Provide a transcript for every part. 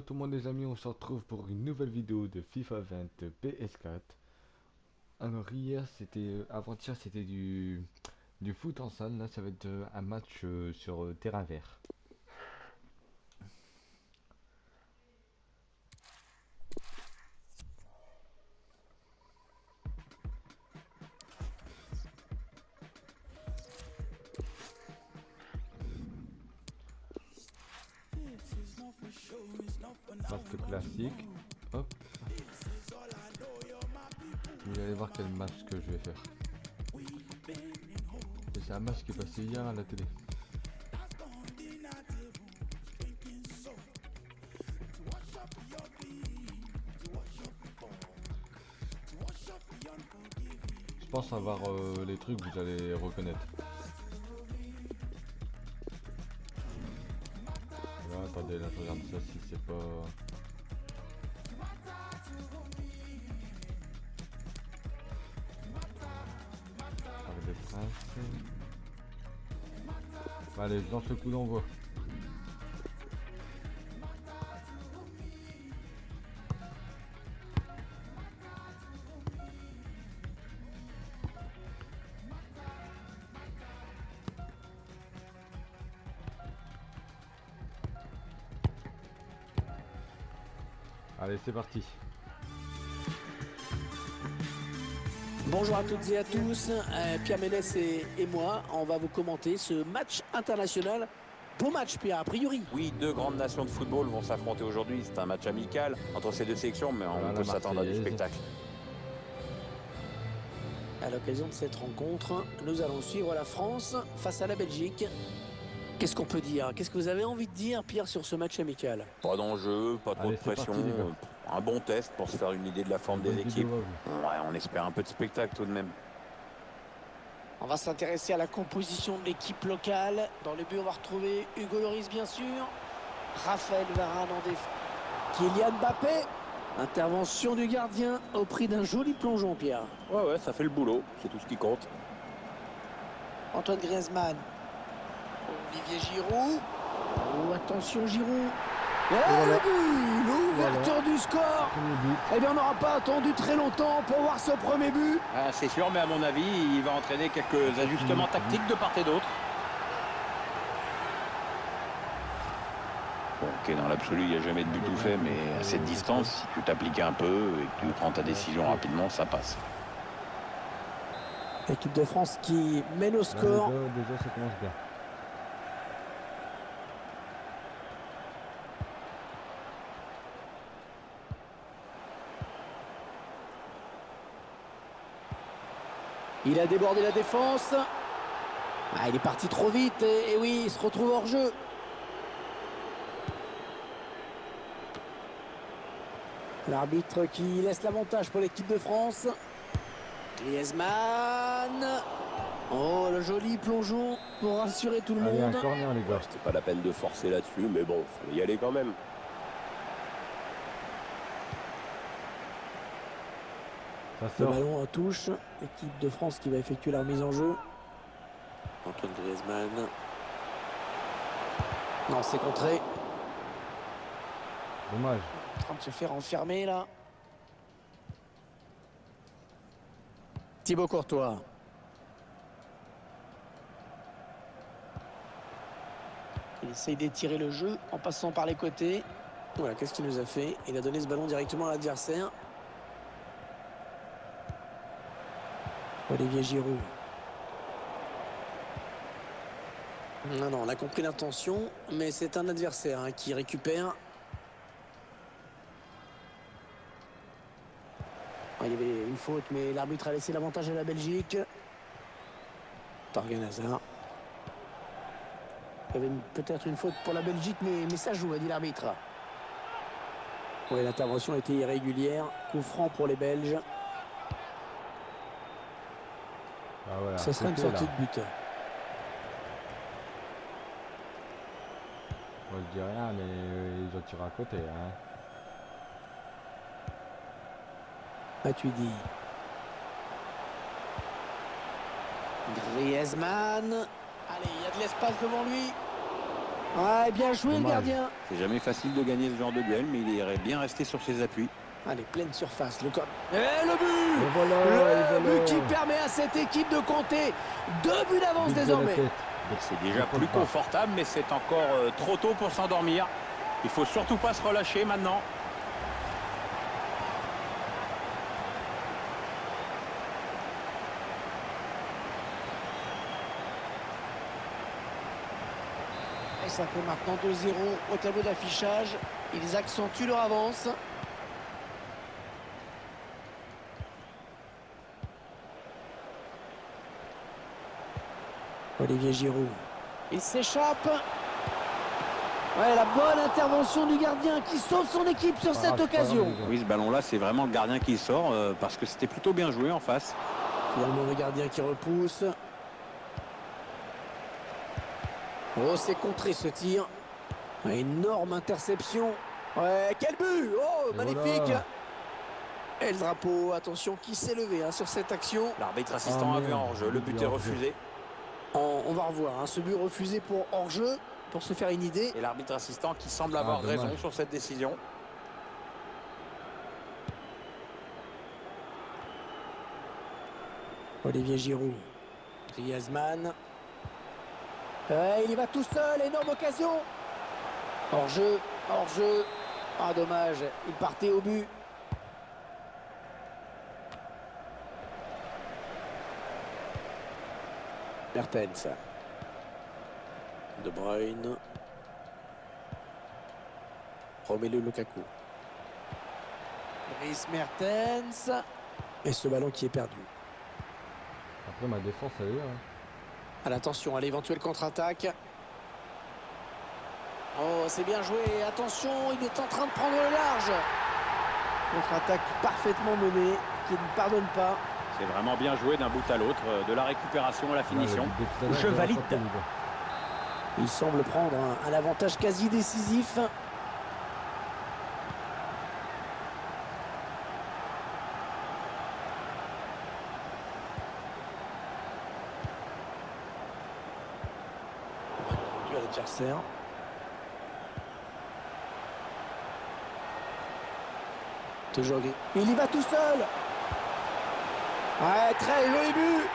tout le monde les amis, on se retrouve pour une nouvelle vidéo de FIFA 20 PS4. Alors hier c'était, avant-hier c'était du foot en salle, là ça va être un match sur terrain vert. Masque classique, hop. Vous allez voir quel match que je vais faire. Et c'est un match qui est passé hier à la télé. Je pense avoir les trucs que vous allez reconnaître. Là, attendez, là je regarde ça si c'est pas... Avec des princes. Allez, je lance le coup d'envoi. Allez, c'est parti. Bonjour à toutes et à tous, Pierre Ménès et moi, on va vous commenter ce match international. Beau match Pierre, a priori. Oui, deux grandes nations de football vont s'affronter aujourd'hui. C'est un match amical entre ces deux sélections, mais on peut s'attendre à du spectacle. À l'occasion de cette rencontre, nous allons suivre la France face à la Belgique. Qu'est-ce qu'on peut dire? Qu'est-ce que vous avez envie de dire, Pierre, sur ce match amical? Pas d'enjeu, pas trop de pression. Un bon test pour se faire une idée de la forme des équipes. Ouais, on espère un peu de spectacle tout de même. On va s'intéresser à la composition de l'équipe locale. Dans le but, on va retrouver Hugo Lloris, bien sûr. Raphaël Varane en défense. Kylian Mbappé. Intervention du gardien au prix d'un joli plongeon, Pierre. Ouais, ça fait le boulot. C'est tout ce qui compte. Antoine Griezmann. Olivier Giroud. Oh, attention Giroud. Et voilà. L'ouverture du score. Eh bien, on n'aura pas attendu très longtemps pour voir ce premier but. Ah, c'est sûr, mais à mon avis, il va entraîner quelques ajustements tactiques de part et d'autre. Bon, ok, dans l'absolu, il n'y a jamais de but tout fait, mais à cette distance, si tu t'appliques un peu et que tu prends ta décision rapidement, ça passe. L'équipe de France qui mène au score. Déjà, ça commence bien. Il a débordé la défense. Ah, il est parti trop vite et oui, il se retrouve hors jeu. L'arbitre qui laisse l'avantage pour l'équipe de France. Griezmann. Oh, le joli plongeon pour rassurer tout le monde. Un corner, les gars. C'était pas la peine de forcer là-dessus, mais bon, faut y aller quand même. Le ballon en touche. L'équipe de France qui va effectuer la remise en jeu. Antoine Griezmann. Non, c'est contré. Dommage. En train de se faire enfermer là. Thibaut Courtois. Il essaye d'étirer le jeu en passant par les côtés. Voilà, qu'est-ce qu'il nous a fait? Il a donné ce ballon directement à l'adversaire. Olivier Giroud. Non, on a compris l'intention, mais c'est un adversaire qui récupère. Il y avait une faute, mais l'arbitre a laissé l'avantage à la Belgique. Torgan Hazard. Il y avait peut-être une faute pour la Belgique, mais ça joue, a dit l'arbitre. Oui, l'intervention était irrégulière. Coup franc pour les Belges. Ah, voilà, ce sera une sortie de but. Moi je dis rien, mais ils ont tiré à côté. Hein. Matuidi. Griezmann. Allez, il y a de l'espace devant lui. Ouais, bien joué le Dommage. gardien. C'est jamais facile de gagner ce genre de duel, mais il irait bien rester sur ses appuis. Allez, pleine surface, le corps. Et le but! Et voilà, Le but qui voilà. permet à cette équipe de compter 2 buts d'avance But de la désormais. tête. C'est déjà Je plus comprends pas. confortable, mais c'est encore trop tôt pour s'endormir. Il faut surtout pas se relâcher maintenant. Et ça fait maintenant 2-0 au tableau d'affichage. Ils accentuent leur avance. Olivier Giroud. Il s'échappe. Ouais, la bonne intervention du gardien qui sauve son équipe sur cette Parade, occasion. parade, les gars. Oui, ce ballon-là, c'est vraiment le gardien qui sort parce que c'était plutôt bien joué en face. Finalement, le gardien qui repousse. Oh, c'est contré ce tir. Énorme interception. Ouais, quel but! Oh, Et magnifique! voilà. Et le drapeau, attention, qui s'est levé sur cette action. L'arbitre assistant Ah, a vu merde. en jeu. Le but est refusé. On va revoir ce but refusé pour hors-jeu, pour se faire une idée. Et l'arbitre assistant qui semble avoir dommage. raison sur cette décision. Olivier Giroud. Griezmann. Ouais, il y va tout seul, énorme occasion. Hors-jeu, hors-jeu. Ah, dommage, il partait au but. Mertens. De Bruyne. Romelu Lukaku. Dries Mertens. Et ce ballon qui est perdu. Après, ma défense, elle est là. À l'attention à l'éventuelle contre-attaque. Oh, c'est bien joué. Attention, il est en train de prendre le large. Contre-attaque parfaitement menée, qui ne pardonne pas. C'est vraiment bien joué d'un bout à l'autre, de la récupération à la finition. Ouais, le but de tout à l'heure, Je l'ai valide. rattrapé, les gars. Il semble prendre un avantage quasi décisif. À l'adversaire. Toujours. Il y va tout seul. Ouais, très joli but.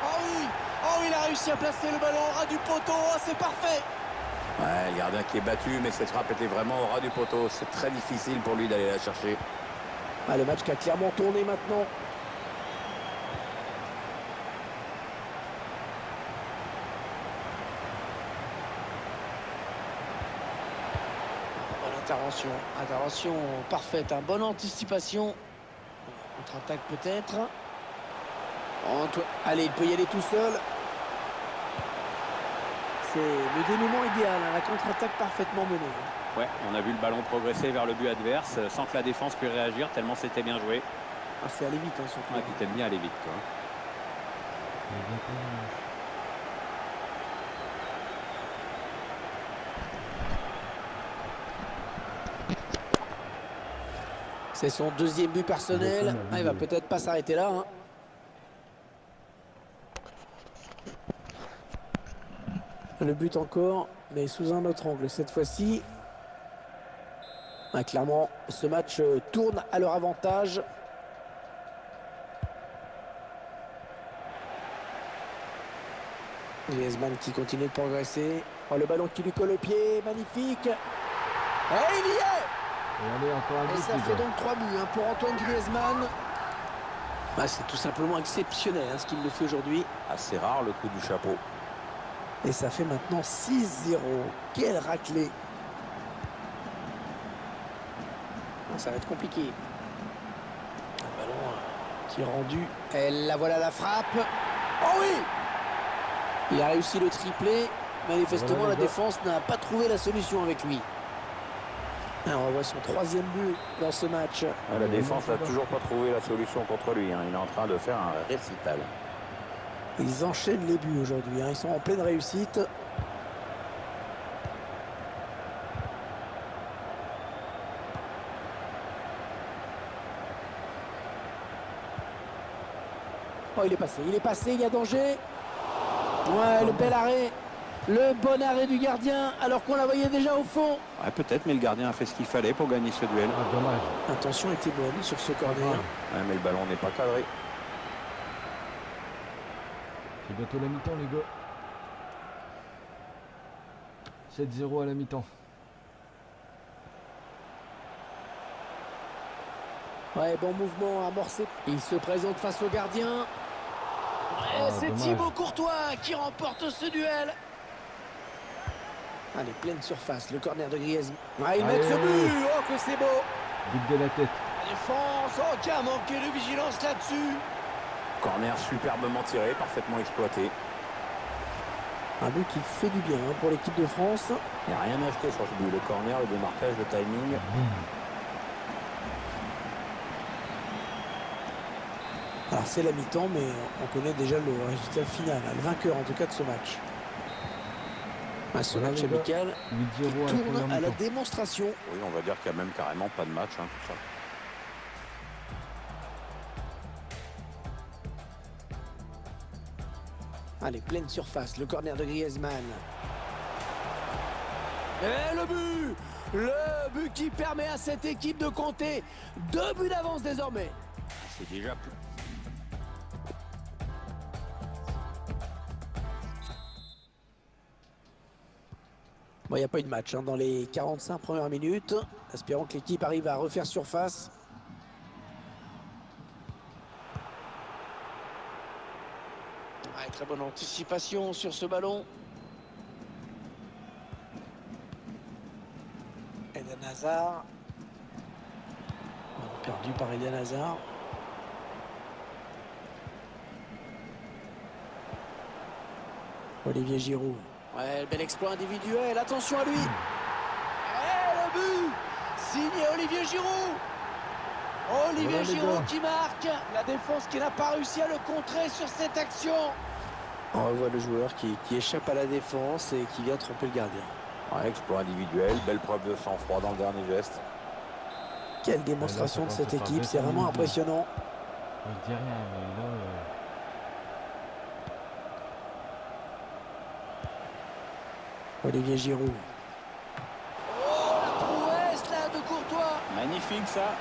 Oh oui, oh, il a réussi à placer le ballon au ras du poteau. Oh, c'est parfait. Ouais, le gardien qui est battu, mais cette frappe était vraiment au ras du poteau. C'est très difficile pour lui d'aller la chercher. Ah, le match qui a clairement tourné maintenant. Bonne intervention. Intervention parfaite. Bonne anticipation. Contre-attaque peut-être. Allez, il peut y aller tout seul. C'est le dénouement idéal. La contre-attaque parfaitement menée. Ouais, on a vu le ballon progresser vers le but adverse sans que la défense puisse réagir, tellement c'était bien joué. Ah, c'est allé vite, surtout. Ah, puis t'aimes bien aller vite, toi. C'est son deuxième but personnel. Ah, il va peut-être pas s'arrêter là. Le but encore, mais sous un autre angle cette fois-ci. Ah, clairement, ce match tourne à leur avantage. Griezmann qui continue de progresser. Oh, le ballon qui lui colle au pied, magnifique. Et il y est! Et allez, encore un Et but, ça les fait gars. donc 3 buts pour Antoine Griezmann. Ah, c'est tout simplement exceptionnel ce qu'il le fait aujourd'hui. Assez rare le coup du chapeau. Et ça fait maintenant 6-0. Quelle raclée. Ah, ça va être compliqué. Un ballon qui est rendu. Et là voilà la frappe. Oh oui! Il a réussi le triplé. Manifestement, Voilà, la les gars. défense n'a pas trouvé la solution avec lui. Ah, on voit son 3e but dans ce match. Ah, la défense n'a toujours pas trouvé la solution contre lui. Il est en train de faire un récital. Ils enchaînent les buts aujourd'hui. Ils sont en pleine réussite. Oh, il est passé, il y a danger. Ouais, le bel arrêt. Le bon arrêt du gardien alors qu'on la voyait déjà au fond. Ouais, peut-être, mais le gardien a fait ce qu'il fallait pour gagner ce duel. Ah, dommage. L'intention était bonne sur ce corner. Ouais, mais le ballon n'est pas cadré. C'est bientôt la mi-temps, les gars. 7-0 à la mi-temps. Ouais, bon mouvement amorcé. Il se présente face au gardien. Ouais, c'est dommage. Thibaut Courtois qui remporte ce duel. Allez, pleine surface, le corner de Griezmann. Ah, il met ce but. Oh, que c'est beau. But de la tête. La défense, oh, qui a manqué de vigilance là-dessus. Corner superbement tiré, parfaitement exploité. Un but qui fait du bien pour l'équipe de France. Il n'y a rien à acheter sur ce but. Le corner, le démarquage, le timing. Alors c'est la mi-temps, mais on connaît déjà le résultat final, le vainqueur en tout cas de ce match. Ce match amical 8-0 tourne à la mi-temps. démonstration. Oui, on va dire qu'il n'y a même carrément pas de match, hein, tout ça. Allez, pleine surface, le corner de Griezmann. Et le but! Le but qui permet à cette équipe de compter 2 buts d'avance désormais. C'est déjà plus. Bon, il n'y a pas eu de match dans les 45 premières minutes. Espérons que l'équipe arrive à refaire surface. Ouais, très bonne anticipation sur ce ballon. Eden Hazard. Perdu par Eden Hazard. Olivier Giroud. Ouais, bel exploit individuel. Attention à lui. Et le but signé Olivier Giroud. Olivier Giroud qui marque. La défense qui n'a pas réussi à le contrer sur cette action. On revoit le joueur qui échappe à la défense et qui vient tromper le gardien. Ouais, exploit individuel, belle preuve de sang-froid dans le dernier geste. Quelle démonstration de cette équipe, c'est vraiment impressionnant. Je dis rien, mais là... Olivier Giroud. Oh, la prouesse là de Courtois. Magnifique ça.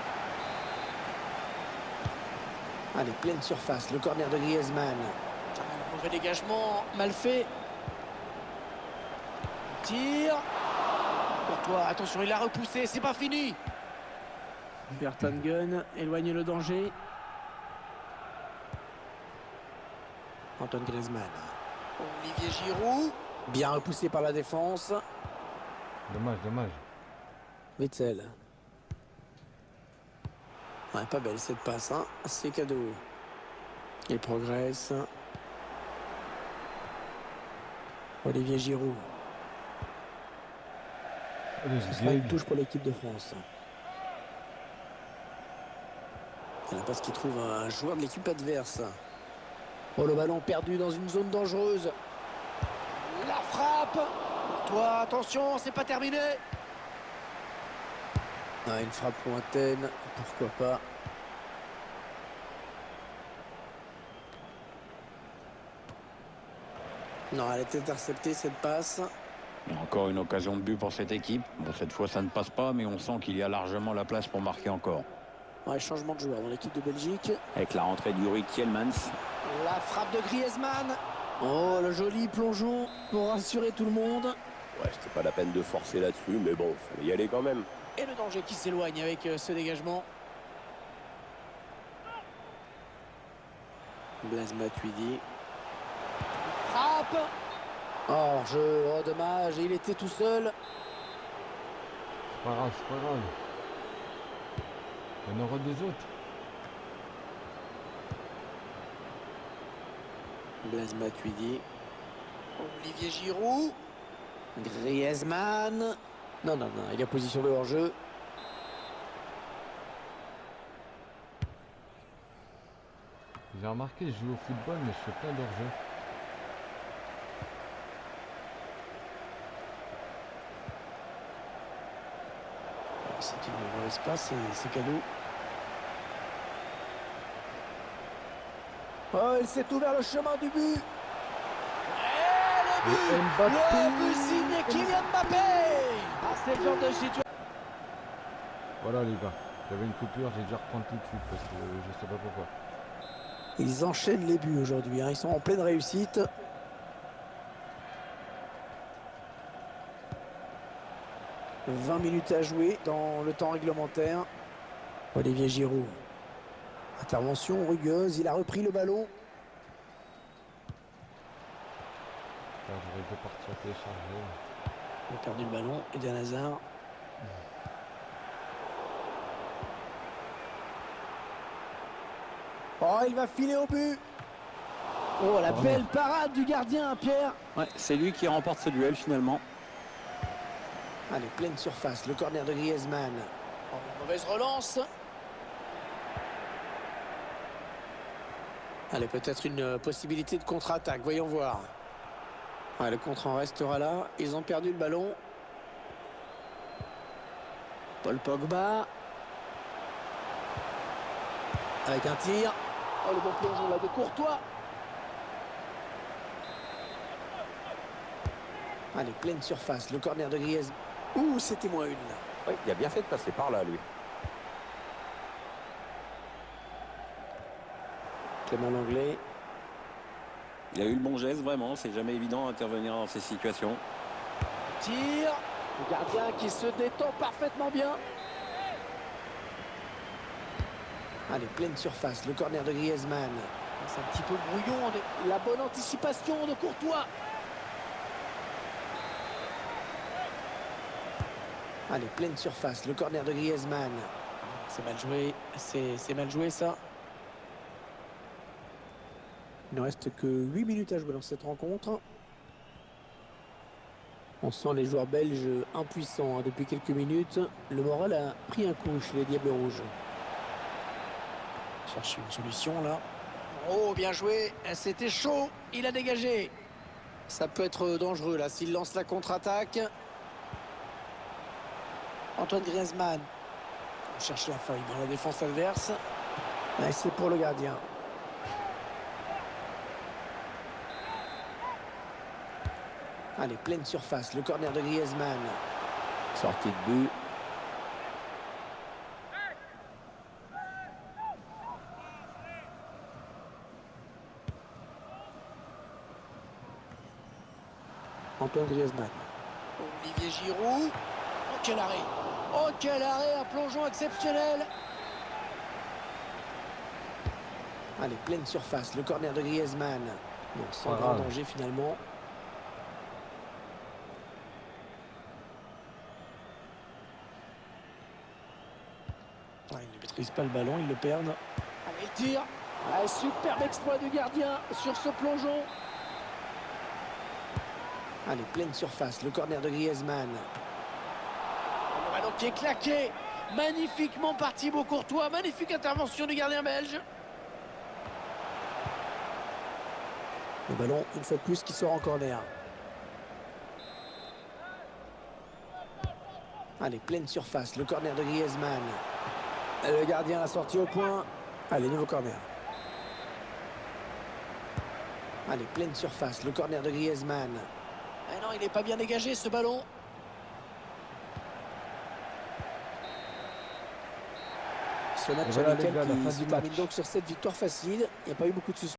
Allez, pleine surface, le corner de Griezmann. Un mauvais dégagement, mal fait. Tire. Courtois, attention, il a repoussé, c'est pas fini. Vertonghen éloigne le danger. Antoine Griezmann. Olivier Giroud. Bien repoussé par la défense. Dommage, dommage. Witzel. Ouais, pas belle cette passe, hein. C'est cadeau. Il progresse. Olivier Giroud. Ce sera une touche pour l'équipe de France. C'est la passe qui trouve un joueur de l'équipe adverse. Oh, le ballon perdu dans une zone dangereuse. La frappe. Toi, attention, c'est pas terminé. Ah, une frappe lointaine, pourquoi pas. Non, elle est interceptée cette passe. Et encore une occasion de but pour cette équipe. Bon, cette fois ça ne passe pas, mais on sent qu'il y a largement la place pour marquer encore. Ouais, changement de joueur dans l'équipe de Belgique. Avec la rentrée d'Uri Tielemans. La frappe de Griezmann. Oh, le joli plongeon pour rassurer tout le monde. Ouais, c'était pas la peine de forcer là-dessus, mais bon, fallait y aller quand même. Et le danger qui s'éloigne avec ce dégagement. Blaise Matuidi. Frappe. Oh, jeu, oh dommage, il était tout seul. C'est pas grave, c'est pas grave. Il y en aura des autres. Blaise Matuidi. Olivier Giroud. Griezmann. Non, non, non, il est en position de hors-jeu. J'ai remarqué, je joue au football, mais je fais plein d'hors-jeu. C'est une mauvaise passe, c'est cadeau. Oh, il s'est ouvert le chemin du but. Et le Et Mbappé. Le but signé Kylian Mbappé. Ah, c'est le genre de situation. Voilà les gars, j'avais une coupure, j'ai dû reprendre tout de suite parce que je sais pas pourquoi. Ils enchaînent les buts aujourd'hui, hein. Ils sont en pleine réussite. « 20 minutes à jouer dans le temps réglementaire. Olivier Giroud. Intervention rugueuse, il a repris le ballon. Là, j'aurais dû partir télécharger. Il a perdu le ballon, Eden Hazard. Oh, il va filer au but. Oh, la belle parade du gardien, Pierre. Ouais, c'est lui qui remporte ce duel finalement. Allez, pleine surface, le corner de Griezmann. Oh, mauvaise relance. Allez, peut-être une possibilité de contre-attaque, voyons voir. Ah, le contre en restera là. Ils ont perdu le ballon. Paul Pogba. Avec un tir. Oh, le bon plongeon là de Courtois. Allez, pleine surface, le corner de Griezmann. Ouh, c'était moins une là. Oui, il a bien fait de passer par là, lui. Clément Lenglet. Il a eu le bon geste, vraiment. C'est jamais évident d'intervenir dans ces situations. Tir. Le gardien qui se détend parfaitement bien. Allez, pleine surface, le corner de Griezmann. C'est un petit peu brouillon. La bonne anticipation de Courtois. Allez, pleine surface, le corner de Griezmann. C'est mal joué. C'est mal joué, ça. Il ne reste que 8 minutes à jouer dans cette rencontre. On sent les joueurs belges impuissants, hein, depuis quelques minutes. Le moral a pris un coup chez les Diables Rouges. Chercher une solution là. Oh, bien joué. C'était chaud. Il a dégagé. Ça peut être dangereux là s'il lance la contre-attaque. Antoine Griezmann. On cherche la faille dans la défense adverse. Et c'est pour le gardien. Allez, pleine surface, le corner de Griezmann. Sortie de but. Antoine Griezmann. Olivier Giroud. Oh, quel arrêt! Oh, quel arrêt! Un plongeon exceptionnel! Allez, pleine surface, le corner de Griezmann. Bon, sans grand danger finalement. Ah, il ne maîtrise pas le ballon, ils le perdent. Allez, le tir! Ah, superbe exploit du gardien sur ce plongeon. Allez, pleine surface, le corner de Griezmann. Le ballon qui est claqué. Magnifiquement par Thibaut Courtois. Magnifique intervention du gardien belge. Le ballon, une fois de plus, qui sort en corner. Allez, pleine surface, le corner de Griezmann. Le gardien a sorti au point. Allez, nouveau corner. Allez, pleine surface, le corner de Griezmann. Ah non, il n'est pas bien dégagé ce ballon. Ce match amical qui se termine donc sur cette victoire facile. Il n'y a pas eu beaucoup de suspense.